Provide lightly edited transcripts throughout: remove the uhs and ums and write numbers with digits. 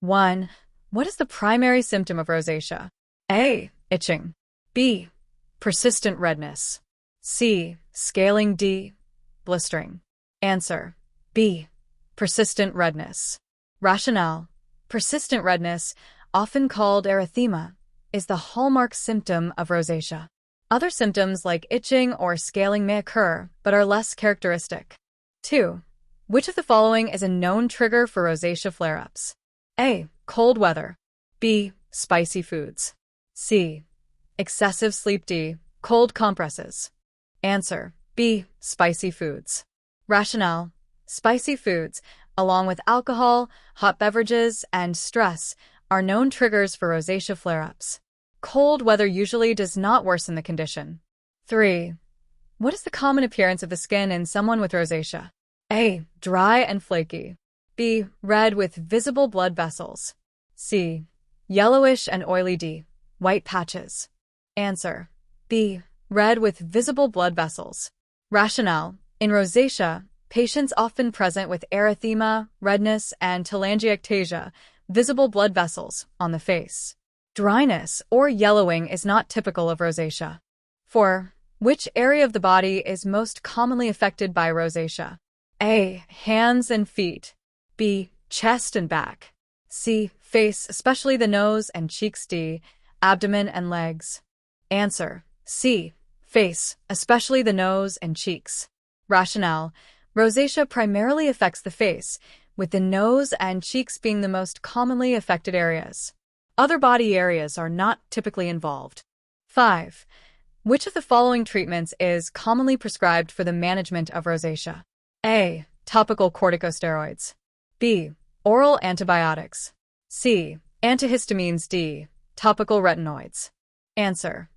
1. What is the primary symptom of rosacea? A. Itching. B. Persistent redness. C. Scaling. D. Blistering. Answer: B. Persistent redness. Rationale: persistent redness, often called erythema, is the hallmark symptom of rosacea. Other symptoms like itching or scaling may occur, but are less characteristic. 2. Which of the following is a known trigger for rosacea flare-ups? A. Cold weather. B. Spicy foods. C. Excessive sleep. D. Cold compresses. Answer: B. Spicy foods. Rationale: spicy foods, along with alcohol, hot beverages, and stress, are known triggers for rosacea flare-ups. Cold weather usually does not worsen the condition. 3. What is the common appearance of the skin in someone with rosacea? A. Dry and flaky. B. Red with visible blood vessels. C. Yellowish and oily. D. White patches. Answer: B. Red with visible blood vessels. Rationale: in rosacea, patients often present with erythema, redness, and telangiectasia, visible blood vessels, on the face. Dryness or yellowing is not typical of rosacea. 4. Which area of the body is most commonly affected by rosacea? A. Hands and feet. B. Chest and back. C. Face, especially the nose and cheeks. D. Abdomen and legs. Answer: C. Face, especially the nose and cheeks. Rationale: rosacea primarily affects the face, with the nose and cheeks being the most commonly affected areas. Other body areas are not typically involved. 5. Which of the following treatments is commonly prescribed for the management of rosacea? A. Topical corticosteroids. B. Oral antibiotics. C. Antihistamines. D. Topical retinoids. Answer: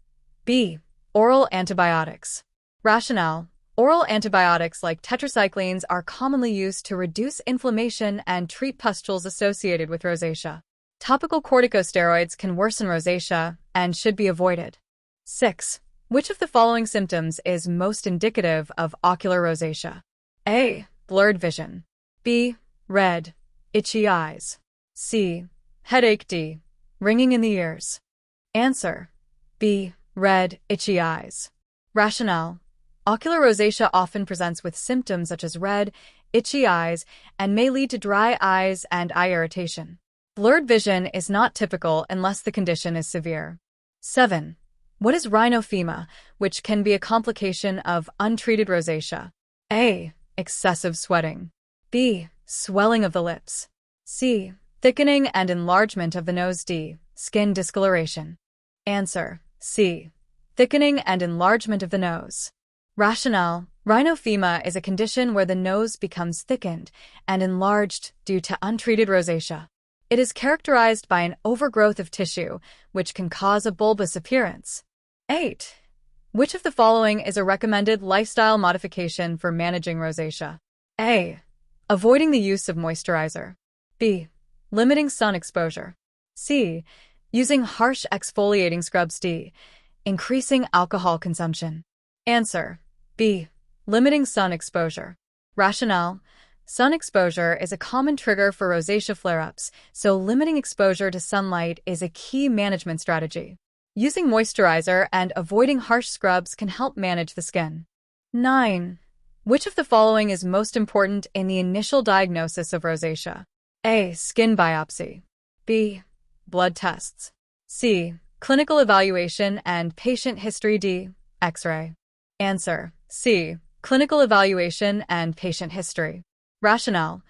B. Oral antibiotics. Rationale: oral antibiotics like tetracyclines are commonly used to reduce inflammation and treat pustules associated with rosacea. Topical corticosteroids can worsen rosacea and should be avoided. 6. Which of the following symptoms is most indicative of ocular rosacea? A. Blurred vision. B. Red, itchy eyes. C. Headache. D. Ringing in the ears. Answer: B. Red, itchy eyes. Rationale: ocular rosacea often presents with symptoms such as red, itchy eyes, and may lead to dry eyes and eye irritation. Blurred vision is not typical unless the condition is severe. 7. What is rhinophema, which can be a complication of untreated rosacea? A. Excessive sweating. B. Swelling of the lips. C. Thickening and enlargement of the nose. D. Skin discoloration. Answer: C. Thickening and enlargement of the nose. Rationale: rhinophema is a condition where the nose becomes thickened and enlarged due to untreated rosacea. It is characterized by an overgrowth of tissue, which can cause a bulbous appearance. 8. Which of the following is a recommended lifestyle modification for managing rosacea? A. Avoiding the use of moisturizer. B. Limiting sun exposure. C. Using harsh exfoliating scrubs. D. Increasing alcohol consumption. Answer: B. Limiting sun exposure. Rationale: sun exposure is a common trigger for rosacea flare-ups, so limiting exposure to sunlight is a key management strategy. Using moisturizer and avoiding harsh scrubs can help manage the skin. 9. Which of the following is most important in the initial diagnosis of rosacea? A. Skin biopsy. B. Blood tests. C. Clinical evaluation and patient history. D. X-ray. Answer: C. Clinical evaluation and patient history. Rationale: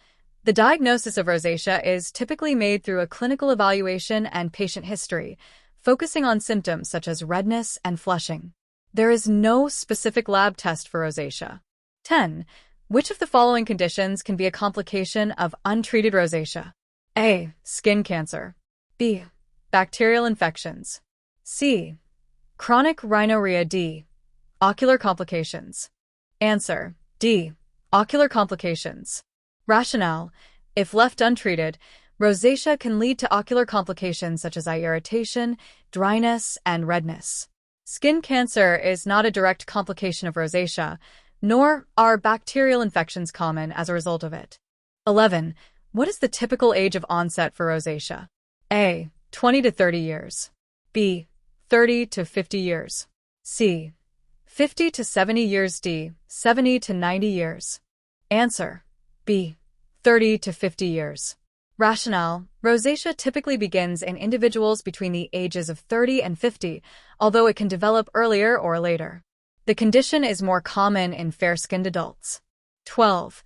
the diagnosis of rosacea is typically made through a clinical evaluation and patient history, focusing on symptoms such as redness and flushing. There is no specific lab test for rosacea. 10. Which of the following conditions can be a complication of untreated rosacea? A. Skin cancer. B. Bacterial infections. C. Chronic rhinorrhea. D. Ocular complications. Answer: D. Ocular complications. Rationale: if left untreated, rosacea can lead to ocular complications such as eye irritation, dryness, and redness. Skin cancer is not a direct complication of rosacea, nor are bacterial infections common as a result of it. 11. What is the typical age of onset for rosacea? A. 20 to 30 years. B. 30 to 50 years. C. 50 to 70 years. D. 70 to 90 years. Answer: B. 30 to 50 years. Rationale: rosacea typically begins in individuals between the ages of 30 and 50, although it can develop earlier or later. The condition is more common in fair-skinned adults. 12.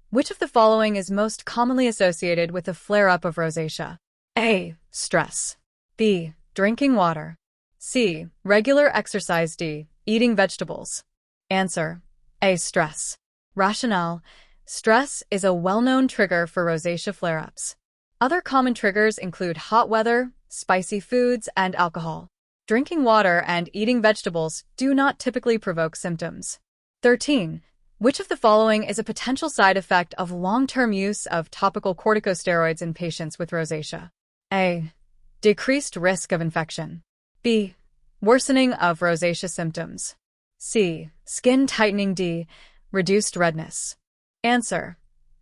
Which of the following is most commonly associated with a flare-up of rosacea? A. Stress. B. Drinking water. C. Regular exercise. D. Eating vegetables. Answer: A. Stress. Rationale: stress is a well-known trigger for rosacea flare-ups. Other common triggers include hot weather, spicy foods, and alcohol. Drinking water and eating vegetables do not typically provoke symptoms. 13. Which of the following is a potential side effect of long-term use of topical corticosteroids in patients with rosacea? A. Decreased risk of infection. B. Worsening of rosacea symptoms. C. Skin tightening. D. Reduced redness. Answer: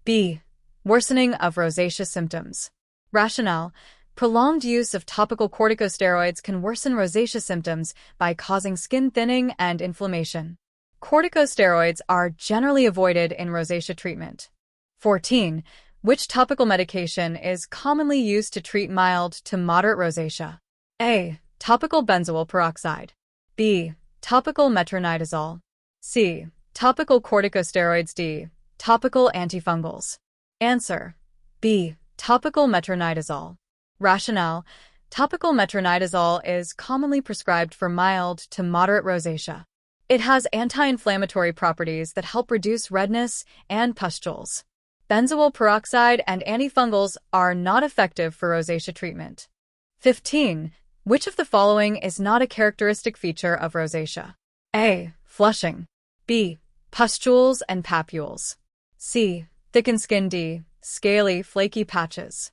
B. Worsening of rosacea symptoms. Rationale: prolonged use of topical corticosteroids can worsen rosacea symptoms by causing skin thinning and inflammation. Corticosteroids are generally avoided in rosacea treatment. 14. Which topical medication is commonly used to treat mild to moderate rosacea? A. Topical benzoyl peroxide. B. Topical metronidazole. C. Topical corticosteroids. D. Topical antifungals. Answer: B. Topical metronidazole. Rationale: topical metronidazole is commonly prescribed for mild to moderate rosacea. It has anti-inflammatory properties that help reduce redness and pustules. Benzoyl peroxide and antifungals are not effective for rosacea treatment. 15. Which of the following is not a characteristic feature of rosacea? A. Flushing. B. Pustules and papules. C. Thickened skin. D. Scaly, flaky patches.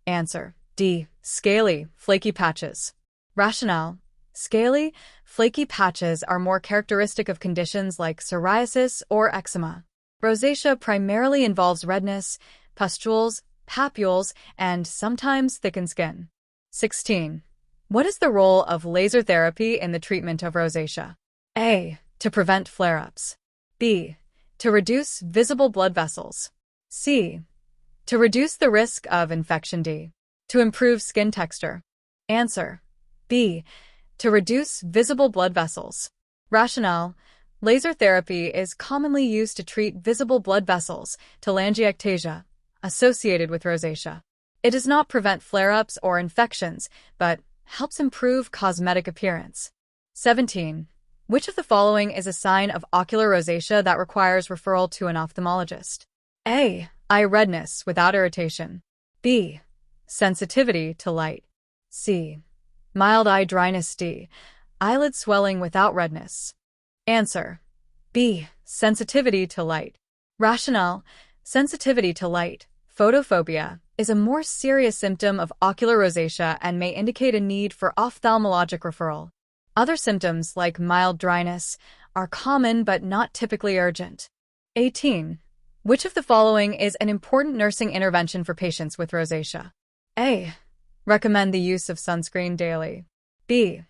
Answer: D. Scaly, flaky patches. Rationale: scaly, flaky patches are more characteristic of conditions like psoriasis or eczema. Rosacea primarily involves redness, pustules, papules, and sometimes thickened skin. 16. What is the role of laser therapy in the treatment of rosacea? A. To prevent flare-ups. B. To reduce visible blood vessels. C. To reduce the risk of infection. D. To improve skin texture. Answer: B. To reduce visible blood vessels. Rationale: laser therapy is commonly used to treat visible blood vessels, telangiectasia, associated with rosacea. It does not prevent flare-ups or infections, but helps improve cosmetic appearance. 17. Which of the following is a sign of ocular rosacea that requires referral to an ophthalmologist? A. Eye redness without irritation. B. Sensitivity to light. C. Mild eye dryness. D. Eyelid swelling without redness. Answer: B. Sensitivity to light. Rationale: sensitivity to light, photophobia, is a more serious symptom of ocular rosacea and may indicate a need for ophthalmologic referral. Other symptoms, like mild dryness, are common but not typically urgent. 18. Which of the following is an important nursing intervention for patients with rosacea? A. Recommend the use of sunscreen daily. B.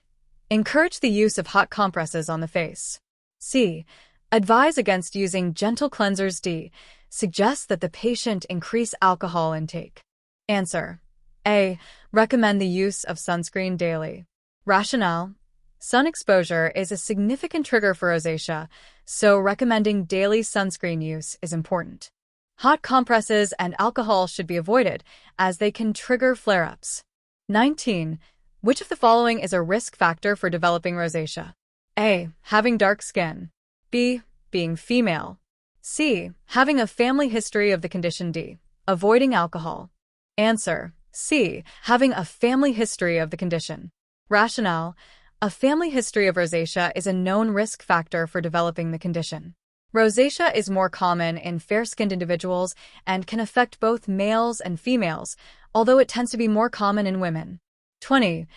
Encourage the use of hot compresses on the face. C. Advise against using gentle cleansers. D. Suggest that the patient increase alcohol intake. Answer: A. Recommend the use of sunscreen daily. Rationale: sun exposure is a significant trigger for rosacea, so recommending daily sunscreen use is important. Hot compresses and alcohol should be avoided, as they can trigger flare-ups. 19. Which of the following is a risk factor for developing rosacea? A. Having dark skin. B. Being female. C. Having a family history of the condition. D. Avoiding alcohol. Answer: C. Having a family history of the condition. Rationale: a family history of rosacea is a known risk factor for developing the condition. Rosacea is more common in fair-skinned individuals and can affect both males and females, although it tends to be more common in women. 20.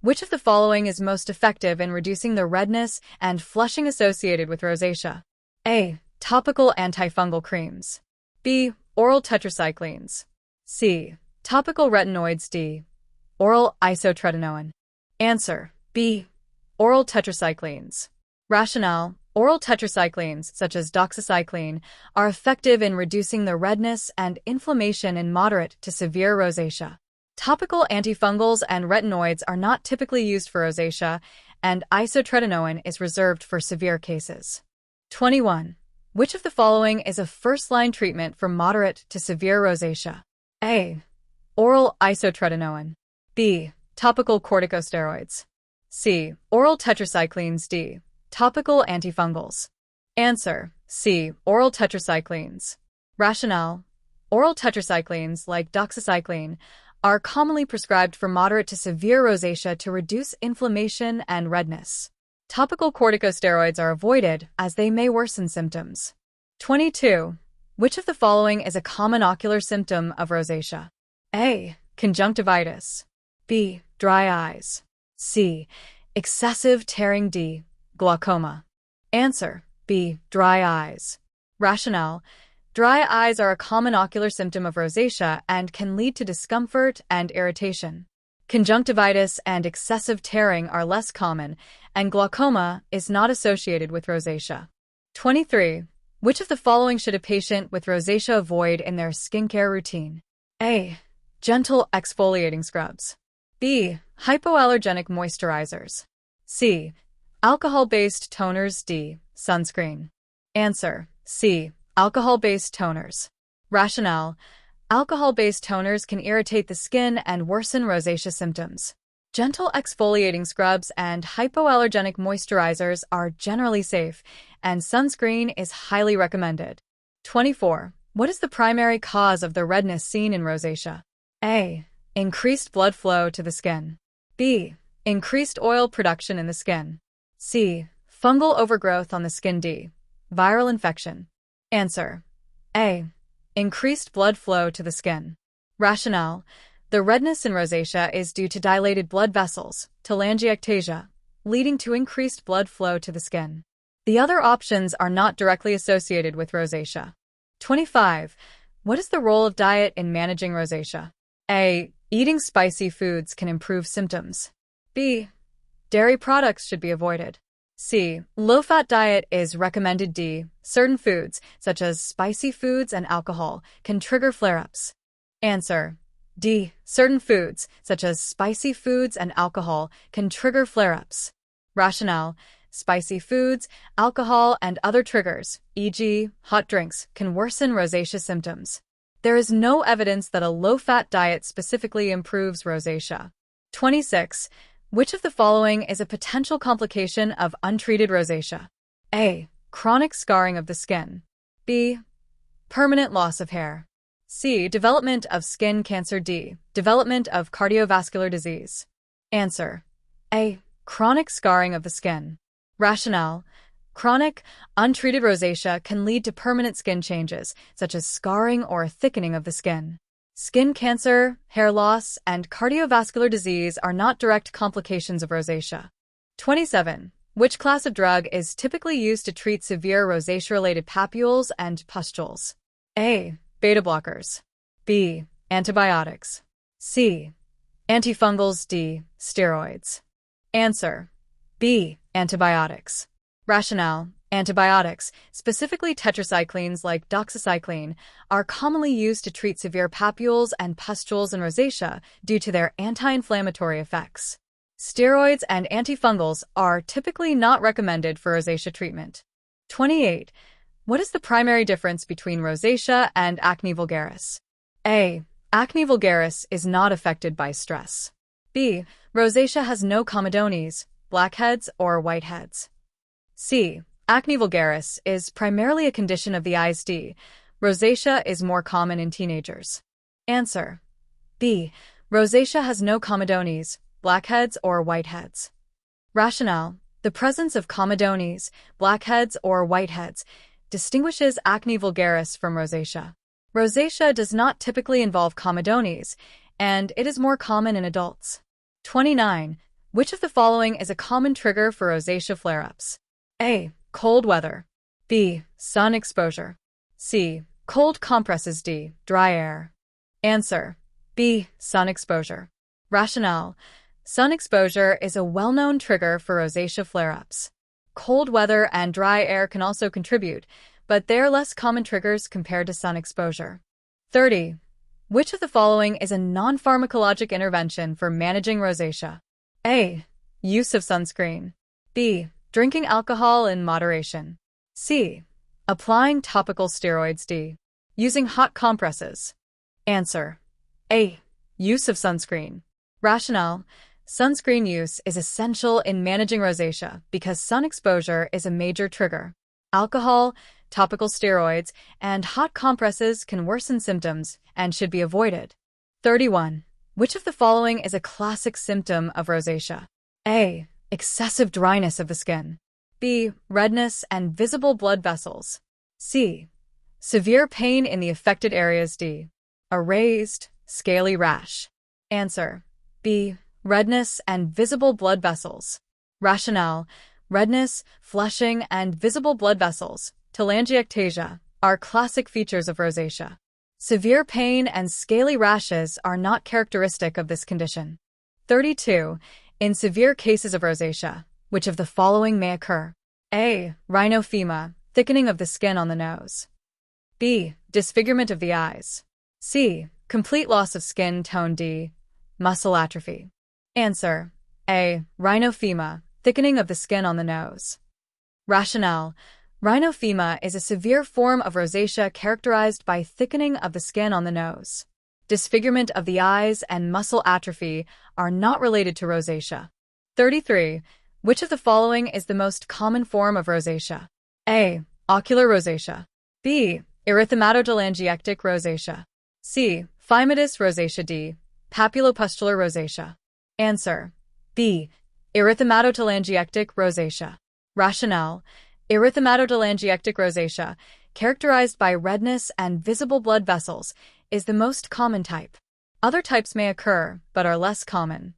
Which of the following is most effective in reducing the redness and flushing associated with rosacea? A. Topical antifungal creams. B. Oral tetracyclines. C. Topical retinoids. D. Oral isotretinoin. Answer: B. Oral tetracyclines. Rationale: oral tetracyclines, such as doxycycline, are effective in reducing the redness and inflammation in moderate to severe rosacea. Topical antifungals and retinoids are not typically used for rosacea, and isotretinoin is reserved for severe cases. 21. Which of the following is a first-line treatment for moderate to severe rosacea? A. Oral isotretinoin. B. Topical corticosteroids. C. Oral tetracyclines. D. Topical antifungals. Answer: C. Oral tetracyclines. Rationale: oral tetracyclines, like doxycycline, are commonly prescribed for moderate to severe rosacea to reduce inflammation and redness. Topical corticosteroids are avoided as they may worsen symptoms. 22. Which of the following is a common ocular symptom of rosacea? A. Conjunctivitis. B. Dry eyes. C. Excessive tearing. D. Glaucoma. Answer: B. Dry eyes. Rationale: dry eyes are a common ocular symptom of rosacea and can lead to discomfort and irritation. Conjunctivitis and excessive tearing are less common, and glaucoma is not associated with rosacea. 23. Which of the following should a patient with rosacea avoid in their skincare routine? A. Gentle exfoliating scrubs. B. Hypoallergenic moisturizers. C. Alcohol-based toners. D. Sunscreen. Answer: C. Alcohol-based toners. Rationale: alcohol-based toners can irritate the skin and worsen rosacea symptoms. Gentle exfoliating scrubs and hypoallergenic moisturizers are generally safe, and sunscreen is highly recommended. 24. What is the primary cause of the redness seen in rosacea? A. Increased blood flow to the skin. B. Increased oil production in the skin. C. Fungal overgrowth on the skin. D. Viral infection. Answer: A. Increased blood flow to the skin. Rationale: the redness in rosacea is due to dilated blood vessels, telangiectasia, leading to increased blood flow to the skin. The other options are not directly associated with rosacea. 25. What is the role of diet in managing rosacea? A. Eating spicy foods can improve symptoms. B. Dairy products should be avoided. C. Low-fat diet is recommended. D. Certain foods, such as spicy foods and alcohol, can trigger flare-ups. Answer: D. Certain foods, such as spicy foods and alcohol, can trigger flare-ups. Rationale: spicy foods, alcohol, and other triggers, e.g., hot drinks, can worsen rosacea symptoms. There is no evidence that a low-fat diet specifically improves rosacea. 26. Which of the following is a potential complication of untreated rosacea? A. Chronic scarring of the skin. B. Permanent loss of hair. C. Development of skin cancer. D. Development of cardiovascular disease. Answer: A. Chronic scarring of the skin. Rationale: chronic, untreated rosacea can lead to permanent skin changes, such as scarring or thickening of the skin. Skin cancer, hair loss, and cardiovascular disease are not direct complications of rosacea. 27. Which class of drug is typically used to treat severe rosacea-related papules and pustules? A. Beta blockers. B. Antibiotics. C. Antifungals. D. Steroids. Answer: B. Antibiotics. Rationale: antibiotics, specifically tetracyclines like doxycycline, are commonly used to treat severe papules and pustules in rosacea due to their anti-inflammatory effects. Steroids and antifungals are typically not recommended for rosacea treatment. 28. What is the primary difference between rosacea and acne vulgaris? A. Acne vulgaris is not affected by stress. B. Rosacea has no comedones, blackheads, or whiteheads. C. Acne vulgaris is primarily a condition of the eyes. D. Rosacea is more common in teenagers. Answer: B. Rosacea has no comedones, blackheads, or whiteheads. Rationale: the presence of comedones, blackheads, or whiteheads distinguishes acne vulgaris from rosacea. Rosacea does not typically involve comedones, and it is more common in adults. 29. Which of the following is a common trigger for rosacea flare-ups? A. Cold weather. B. Sun exposure. C. Cold compresses. D. Dry air. Answer: B. Sun exposure. Rationale: sun exposure is a well-known trigger for rosacea flare-ups. Cold weather and dry air can also contribute, but they are less common triggers compared to sun exposure. 30. Which of the following is a non-pharmacologic intervention for managing rosacea? A. Use of sunscreen. B. Drinking alcohol in moderation. C. Applying topical steroids. D. Using hot compresses. Answer: A. Use of sunscreen. Rationale: sunscreen use is essential in managing rosacea because sun exposure is a major trigger. Alcohol, topical steroids, and hot compresses can worsen symptoms and should be avoided. 31. Which of the following is a classic symptom of rosacea? A. Excessive dryness of the skin. B. Redness and visible blood vessels. C. Severe pain in the affected areas. D. A raised, scaly rash. Answer: B. Redness and visible blood vessels. Rationale: redness, flushing, and visible blood vessels, telangiectasia, are classic features of rosacea. Severe pain and scaly rashes are not characteristic of this condition. 32. In severe cases of rosacea, which of the following may occur? A. Rhinophyma, thickening of the skin on the nose. B. Disfigurement of the eyes. C. Complete loss of skin tone. D. Muscle atrophy. Answer: A. Rhinophyma, thickening of the skin on the nose. Rationale: rhinophyma is a severe form of rosacea characterized by thickening of the skin on the nose. Disfigurement of the eyes and muscle atrophy are not related to rosacea. 33. Which of the following is the most common form of rosacea? A. Ocular rosacea. B. Erythematotelangiectatic rosacea. C. Phymatous rosacea. D. Papulopustular rosacea. Answer: B. Erythematotelangiectatic rosacea. Rationale: erythematotelangiectatic rosacea, characterized by redness and visible blood vessels, is the most common type. Other types may occur, but are less common.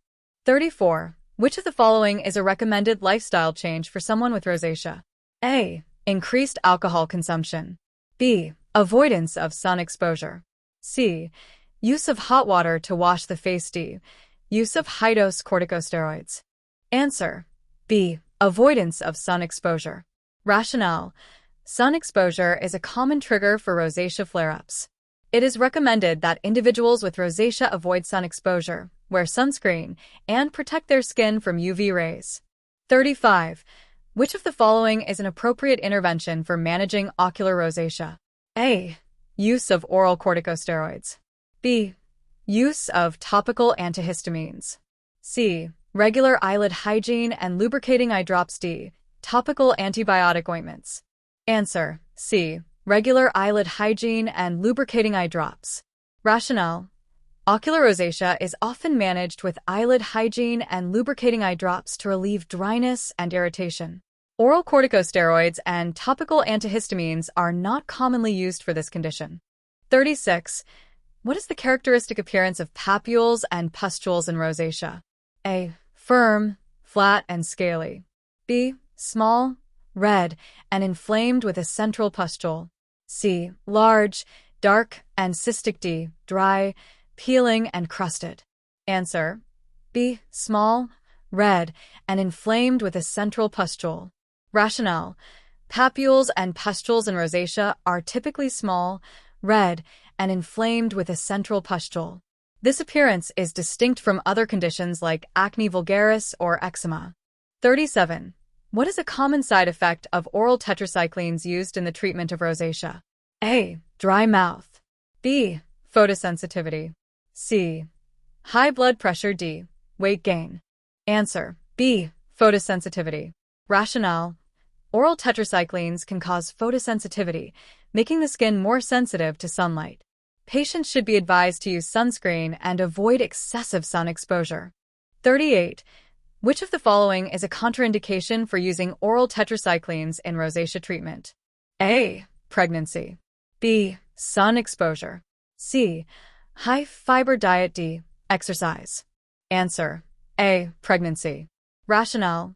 34. Which of the following is a recommended lifestyle change for someone with rosacea? A. Increased alcohol consumption. B. Avoidance of sun exposure. C. Use of hot water to wash the face. D. Use of high-dose corticosteroids. Answer: B. Avoidance of sun exposure. Rationale: sun exposure is a common trigger for rosacea flare-ups. It is recommended that individuals with rosacea avoid sun exposure, wear sunscreen, and protect their skin from UV rays. 35. Which of the following is an appropriate intervention for managing ocular rosacea? A. Use of oral corticosteroids. B. Use of topical antihistamines. C. Regular eyelid hygiene and lubricating eye drops. D. Topical antibiotic ointments. Answer: C. Regular eyelid hygiene and lubricating eye drops. Rationale: ocular rosacea is often managed with eyelid hygiene and lubricating eye drops to relieve dryness and irritation. Oral corticosteroids and topical antihistamines are not commonly used for this condition. 36. What is the characteristic appearance of papules and pustules in rosacea? A. Firm, flat, and scaly. B. Small, red, and inflamed with a central pustule. C. Large, dark, and cystic. D. Dry, peeling, and crusted. Answer: B. Small, red, and inflamed with a central pustule. Rationale: papules and pustules in rosacea are typically small, red, and inflamed with a central pustule. This appearance is distinct from other conditions like acne vulgaris or eczema. 37. What is a common side effect of oral tetracyclines used in the treatment of rosacea? A. Dry mouth. B. Photosensitivity. C. High blood pressure. D. Weight gain. Answer: B. Photosensitivity. Rationale: oral tetracyclines can cause photosensitivity, making the skin more sensitive to sunlight. Patients should be advised to use sunscreen and avoid excessive sun exposure. 38. Which of the following is a contraindication for using oral tetracyclines in rosacea treatment? A. Pregnancy. B. Sun exposure. C. High-fiber diet. D. Exercise. Answer: A. Pregnancy. Rationale: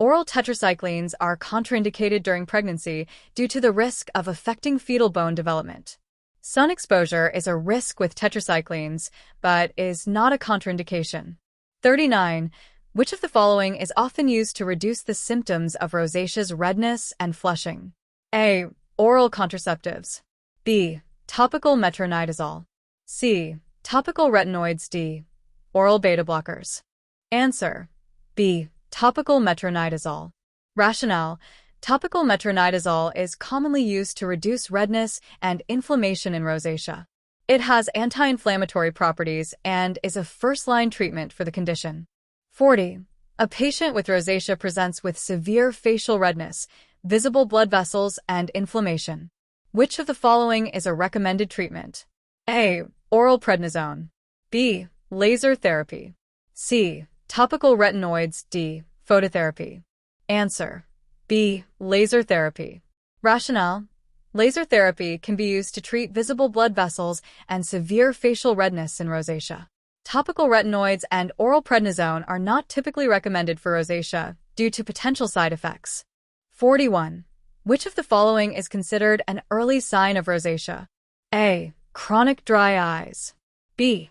oral tetracyclines are contraindicated during pregnancy due to the risk of affecting fetal bone development. Sun exposure is a risk with tetracyclines, but is not a contraindication. 39. Which of the following is often used to reduce the symptoms of rosacea's redness and flushing? A. Oral contraceptives. B. Topical metronidazole. C. Topical retinoids. D. Oral beta blockers. Answer. B. Topical metronidazole. Rationale. Topical metronidazole is commonly used to reduce redness and inflammation in rosacea. It has anti-inflammatory properties and is a first-line treatment for the condition. 40. A patient with rosacea presents with severe facial redness, visible blood vessels, and inflammation. Which of the following is a recommended treatment? A. Oral prednisone. B. Laser therapy. C. Topical retinoids. D. Phototherapy. Answer. B. Laser therapy. Rationale. Laser therapy can be used to treat visible blood vessels and severe facial redness in rosacea. Topical retinoids and oral prednisone are not typically recommended for rosacea due to potential side effects. 41. Which of the following is considered an early sign of rosacea? A. Chronic dry eyes. B.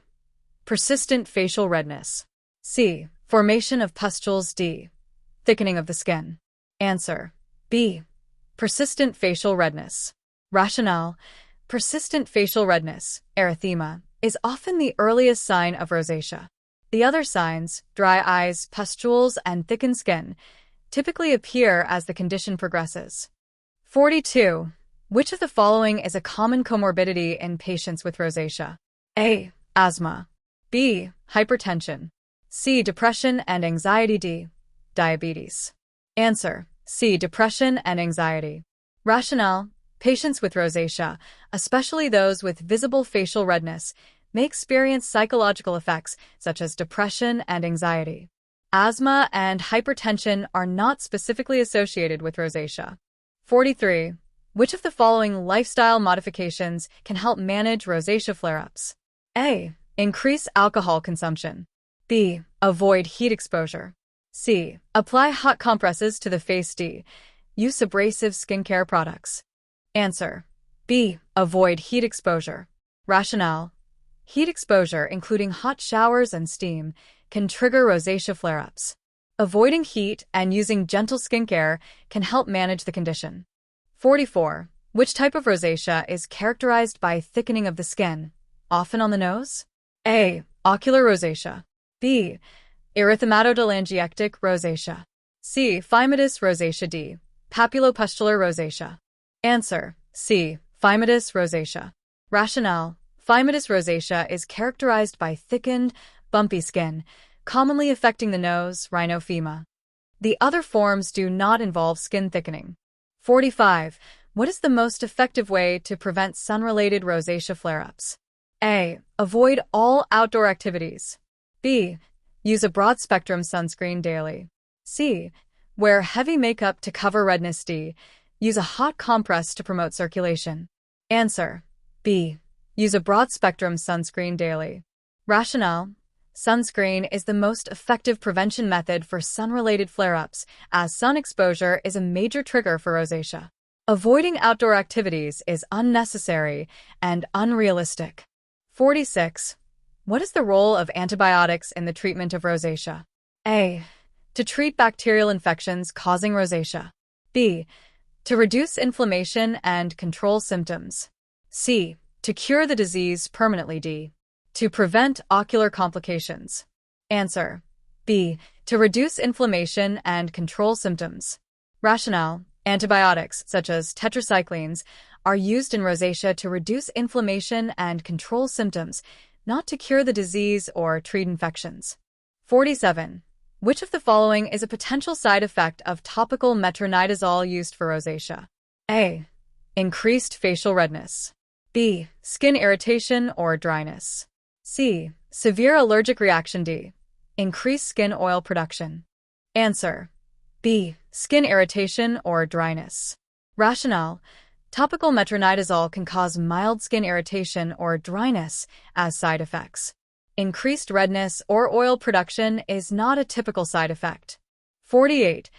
Persistent facial redness. C. Formation of pustules. D. Thickening of the skin. Answer. B. Persistent facial redness. Rationale. Persistent facial redness, erythema, is often the earliest sign of rosacea. The other signs, dry eyes, pustules, and thickened skin, typically appear as the condition progresses. 42. Which of the following is a common comorbidity in patients with rosacea? A. Asthma. B. Hypertension. C. Depression and anxiety. D. Diabetes. Answer. C. Depression and anxiety. Rationale. Patients with rosacea, especially those with visible facial redness, may experience psychological effects such as depression and anxiety. Asthma and hypertension are not specifically associated with rosacea. 43. Which of the following lifestyle modifications can help manage rosacea flare-ups? A. Increase alcohol consumption. B. Avoid heat exposure. C. Apply hot compresses to the face. D. Use abrasive skincare products. Answer. B. Avoid heat exposure. Rationale. Heat exposure, including hot showers and steam, can trigger rosacea flare-ups. Avoiding heat and using gentle skincare can help manage the condition. 44. Which type of rosacea is characterized by thickening of the skin, often on the nose? A. Ocular rosacea. B. Erythematotelangiectatic rosacea. C. Phymatous rosacea. D. Papulopustular rosacea. Answer. C. Phymatous rosacea. Rationale. Phymatous rosacea is characterized by thickened, bumpy skin, commonly affecting the nose, rhinophyma. The other forms do not involve skin thickening. 45. What is the most effective way to prevent sun-related rosacea flare-ups? A. Avoid all outdoor activities. B. Use a broad-spectrum sunscreen daily. C. Wear heavy makeup to cover redness. D. Use a hot compress to promote circulation. Answer. B. Use a broad-spectrum sunscreen daily. Rationale. Sunscreen is the most effective prevention method for sun-related flare-ups, as sun exposure is a major trigger for rosacea. Avoiding outdoor activities is unnecessary and unrealistic. 46. What is the role of antibiotics in the treatment of rosacea? A. To treat bacterial infections causing rosacea. B. To reduce inflammation and control symptoms. C. To cure the disease permanently. D. To prevent ocular complications. Answer. B. To reduce inflammation and control symptoms. Rationale. Antibiotics, such as tetracyclines, are used in rosacea to reduce inflammation and control symptoms, not to cure the disease or treat infections. 47. Which of the following is a potential side effect of topical metronidazole used for rosacea? A. Increased facial redness. B. Skin irritation or dryness. C. Severe allergic reaction. D. Increased skin oil production. Answer. B. Skin irritation or dryness. Rationale. Topical metronidazole can cause mild skin irritation or dryness as side effects. Increased redness or oil production is not a typical side effect. 48.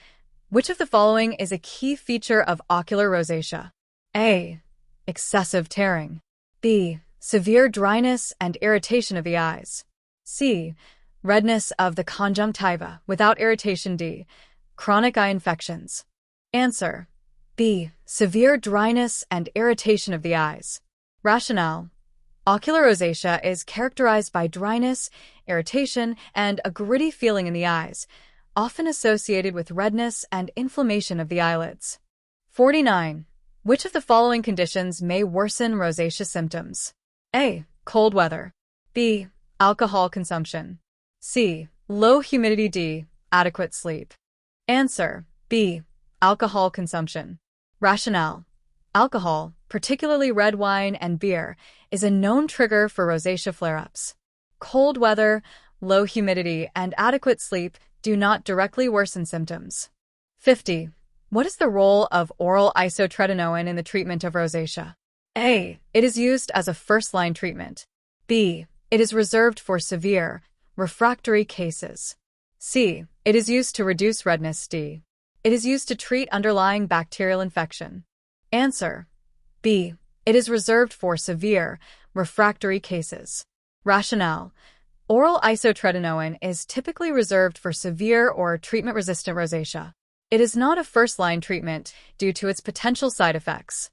Which of the following is a key feature of ocular rosacea? A. Excessive tearing. B. Severe dryness and irritation of the eyes. C. Redness of the conjunctiva without irritation. D. Chronic eye infections. Answer: B. Severe dryness and irritation of the eyes. Rationale: ocular rosacea is characterized by dryness, irritation, and a gritty feeling in the eyes, often associated with redness and inflammation of the eyelids. 49. Which of the following conditions may worsen rosacea symptoms? A. Cold weather. B. Alcohol consumption. C. Low humidity. D. Adequate sleep. Answer: B. Alcohol consumption. Rationale: alcohol, particularly red wine and beer, is a known trigger for rosacea flare-ups. Cold weather, low humidity, and adequate sleep do not directly worsen symptoms. 50. What is the role of oral isotretinoin in the treatment of rosacea? A. It is used as a first-line treatment. B. It is reserved for severe, refractory cases. C. It is used to reduce redness. D. It is used to treat underlying bacterial infection. Answer: B. It is reserved for severe, refractory cases. Rationale: oral isotretinoin is typically reserved for severe or treatment-resistant rosacea. It is not a first-line treatment due to its potential side effects.